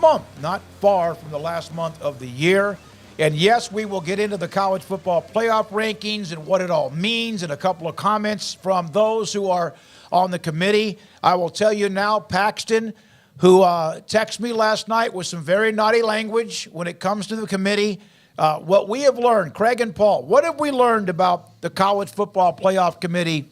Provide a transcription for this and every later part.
month, not far from the last month of the year. And yes, we will get into the college football playoff rankings and what it all means and a couple of comments from those who are on the committee. I will tell you now, Paxton, who texted me last night with some very naughty language when it comes to the committee, what we have learned, Craig and Paul, what have we learned about the college football playoff committee?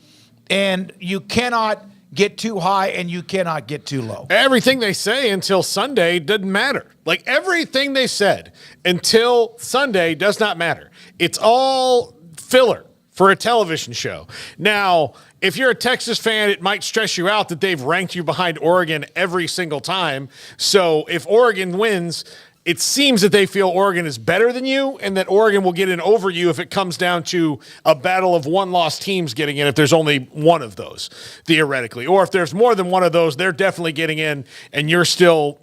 And you cannot get too high and you cannot get too low. Everything they say until Sunday doesn't matter. Like everything they said until Sunday does not matter. It's all filler for a television show. Now, if you're a Texas fan, it might stress you out that they've ranked you behind Oregon every single time. So if Oregon wins, it seems that they feel Oregon is better than you and that Oregon will get in over you if it comes down to a battle of one-loss teams getting in if there's only one of those, theoretically. Or if there's more than one of those, they're definitely getting in and you're still,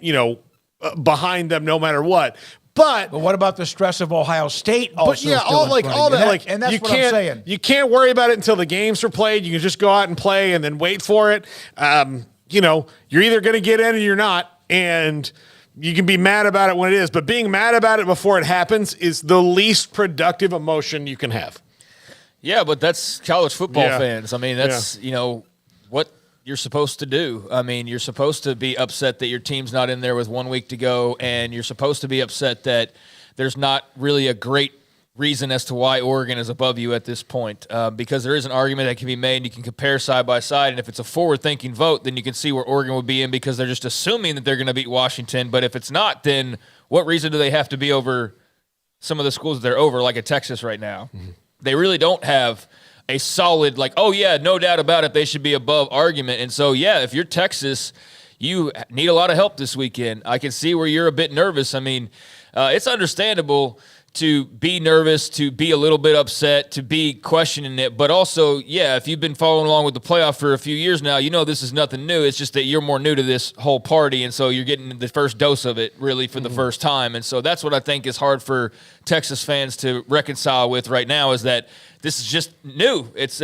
behind them no matter what. But what about the stress of Ohio State also? All that. And that's what I'm saying. You can't worry about it until the games are played. You can just go out and play and then wait for it. You're either going to get in or you're not. And you can be mad about it when it is, but being mad about it before it happens is the least productive emotion you can have. Yeah, but that's college football fans. I mean, that's, what you're supposed to do. I mean, you're supposed to be upset that your team's not in there with 1 week to go, and you're supposed to be upset that there's not really a great reason as to why Oregon is above you at this point, because there is an argument that can be made and you can compare side by side, and if it's a forward-thinking vote, then you can see where Oregon would be in because they're just assuming that they're going to beat Washington, but if it's not, then what reason do they have to be over some of the schools that they're over, like at Texas right now? Mm-hmm. They really don't have a solid, no doubt about it, they should be above argument, and so, if you're Texas, you need a lot of help this weekend. I can see where you're a bit nervous. I mean, it's understandable to be nervous, to be a little bit upset, to be questioning it. But also, if you've been following along with the playoff for a few years now, this is nothing new. It's just that you're more new to this whole party, and so you're getting the first dose of it really for the first time. And so that's what I think is hard for Texas fans to reconcile with right now is that this is just new. It's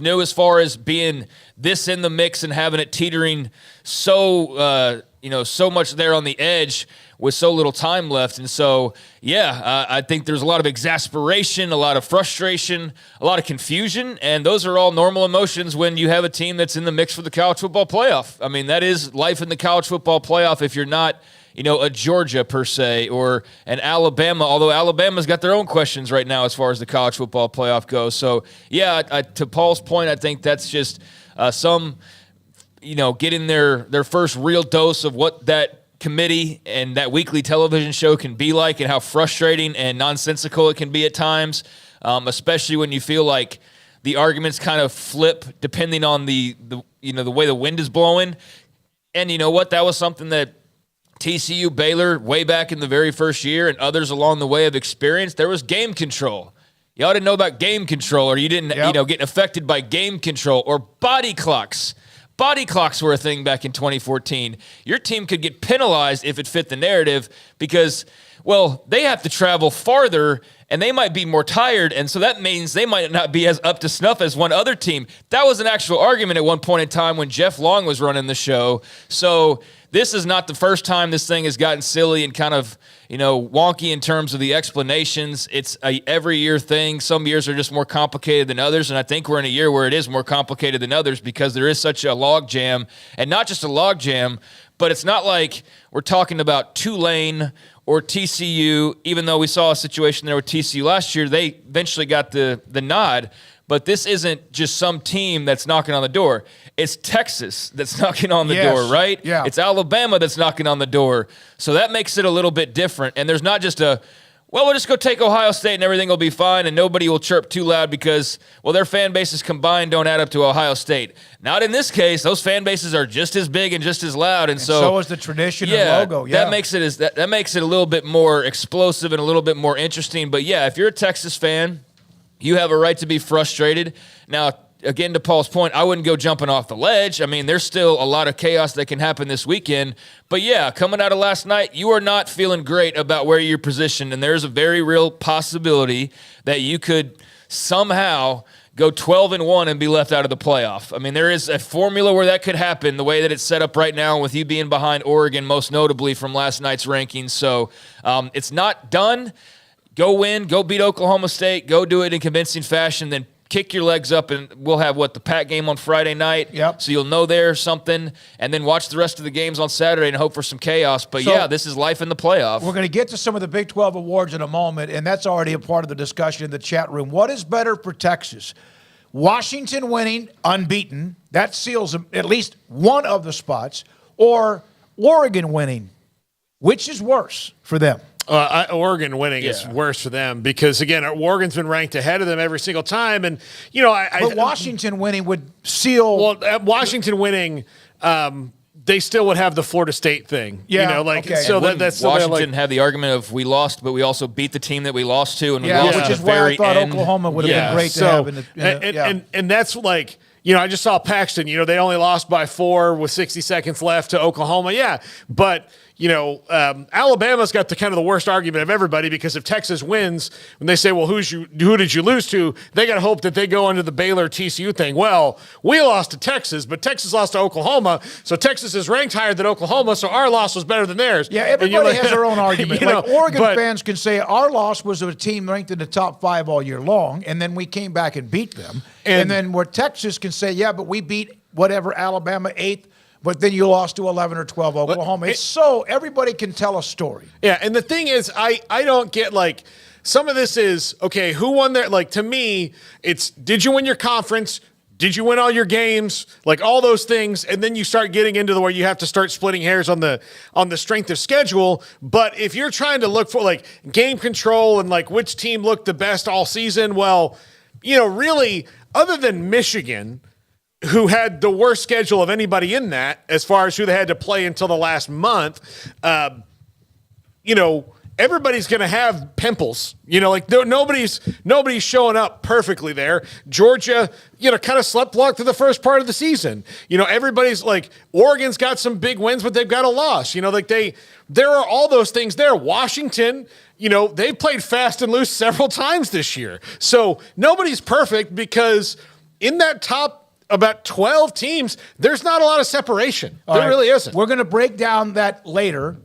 new as far as being this in the mix and having it teetering so much there on the edge with so little time left. And so, I think there's a lot of exasperation, a lot of frustration, a lot of confusion, and those are all normal emotions when you have a team that's in the mix for the college football playoff. I mean, that is life in the college football playoff if you're not, a Georgia per se or an Alabama, although Alabama's got their own questions right now as far as the college football playoff goes. So, to Paul's point, I think that's just getting their first real dose of what that committee and that weekly television show can be like and how frustrating and nonsensical it can be at times, especially when you feel like the arguments kind of flip depending on the way the wind is blowing. And you know what? That was something that TCU, Baylor, way back in the very first year and others along the way have experienced. There was game control. Y'all didn't know about game control, or you didn't get affected by game control or body clocks. Body clocks were a thing back in 2014. Your team could get penalized if it fit the narrative because, they have to travel farther and they might be more tired, and so that means they might not be as up to snuff as one other team. That was an actual argument at one point in time when Jeff Long was running the show. So this is not the first time this thing has gotten silly and kind of, wonky in terms of the explanations. It's a every year thing. Some years are just more complicated than others, and I think we're in a year where it is more complicated than others because there is such a log jam, and not just a log jam, but it's not like we're talking about Tulane or TCU, even though we saw a situation there with TCU last year. They eventually got the nod. But this isn't just some team that's knocking on the door. It's Texas that's knocking on the door, right? Yeah. It's Alabama that's knocking on the door. So that makes it a little bit different. And there's not just we'll just go take Ohio State and everything will be fine and nobody will chirp too loud because, their fan bases combined don't add up to Ohio State. Not in this case. Those fan bases are just as big and just as loud. And so is the tradition and logo. Yeah. That makes it a little bit more explosive and a little bit more interesting. But, if you're a Texas fan, you have a right to be frustrated. Now, again, to Paul's point, I wouldn't go jumping off the ledge. I mean, there's still a lot of chaos that can happen this weekend. But, coming out of last night, you are not feeling great about where you're positioned, and there's a very real possibility that you could somehow go 12-1 and be left out of the playoff. I mean, there is a formula where that could happen the way that it's set up right now with you being behind Oregon, most notably from last night's rankings. So it's not done. Go win, go beat Oklahoma State, go do it in convincing fashion, then kick your legs up, and we'll have, the Pac game on Friday night. Yep. So you'll know there's something, and then watch the rest of the games on Saturday and hope for some chaos. But, this is life in the playoff. We're going to get to some of the Big 12 awards in a moment, and that's already a part of the discussion in the chat room. What is better for Texas? Washington winning unbeaten, that seals at least one of the spots, or Oregon winning? Which is worse for them? Oregon winning is worse for them because, again, Oregon's been ranked ahead of them every single time. And, but Washington winning would seal. Well, Washington winning, they still would have the Florida State thing. Yeah. Okay. So that's Washington have the argument of we lost, but we also beat the team that we lost to. And we lost which at is the why I very thought end. Oklahoma would have been great to have. And that's like, I just saw Paxton, they only lost by 4 with 60 seconds left to Oklahoma. Yeah. But, Alabama's got the kind of the worst argument of everybody because if Texas wins, when they say, well, who did you lose to? They got to hope that they go into the Baylor TCU thing. Well, we lost to Texas, but Texas lost to Oklahoma. So Texas is ranked higher than Oklahoma. So our loss was better than theirs. Yeah. Everybody has their own argument. Oregon fans can say our loss was a team ranked in the top 5 all year long. And then we came back and beat them. And then where Texas can say, yeah, but we beat whatever Alabama 8th. But then you lost to 11 or 12 Oklahoma. It's so everybody can tell a story. Yeah, and the thing is, I don't get, some of this is, okay, who won there? To me, it's did you win your conference? Did you win all your games? All those things. And then you start getting into where you have to start splitting hairs on the strength of schedule. But if you're trying to look for, game control and, which team looked the best all season, well, really, other than Michigan, who had the worst schedule of anybody in that as far as who they had to play until the last month, everybody's going to have pimples. Nobody's showing up perfectly there. Georgia, kind of slept through the first part of the season. Everybody's Oregon's got some big wins, but they've got a loss. There are all those things there. Washington, they've played fast and loose several times this year. So nobody's perfect because in that top about 12 teams, there's not a lot of separation. There really isn't. We're going to break down that later.